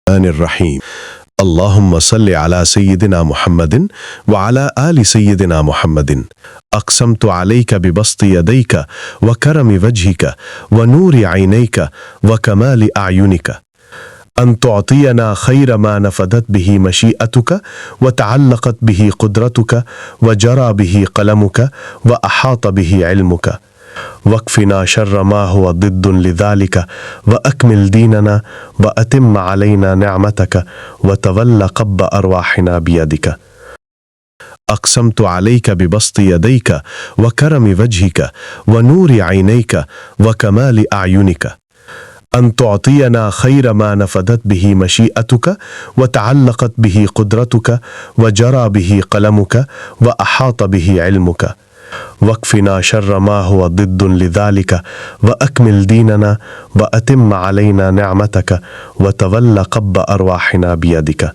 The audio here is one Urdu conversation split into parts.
الرحيم. اللهم صل على سيدنا محمد وعلى آل سيدنا محمد. أقسمت عليك ببسط يديك وكرم وجهك ونور عينيك وكمال أعينك أن تعطينا خير ما نفدت به مشيئتك وتعلقت به قدرتك وجرى به قلمك وأحاط به علمك، واكفنا شر ما هو ضد لذلك، وأكمل ديننا وأتم علينا نعمتك وتول قبض أرواحنا بيدك. أقسمت عليك ببسط يديك وكرم وجهك ونور عينيك وكمال أعينك أن تعطينا خير ما نفدت به مشيئتك وتعلقت به قدرتك وجرى به قلمك وأحاط به علمك، واكفنا شر ما هو ضد لذلك، وأكمل ديننا وأتم علينا نعمتك وتول قبض أرواحنا بيدك.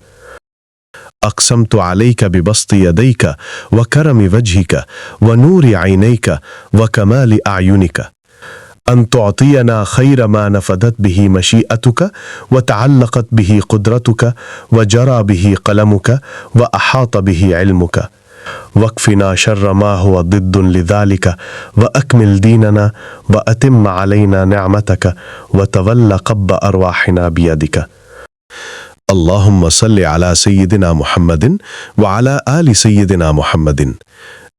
أقسمت عليك ببسط يديك وكرم وجهك ونور عينيك وكمال أعينك أن تعطينا خير ما نفدت به مشيئتك وتعلقت به قدرتك وجرى به قلمك وأحاط به علمك، واكفنا شر ما هو ضد لذلك، وأكمل ديننا وأتم علينا نعمتك وتول قبض أرواحنا بيدك. اللهم صل على سيدنا محمد وعلى آل سيدنا محمد.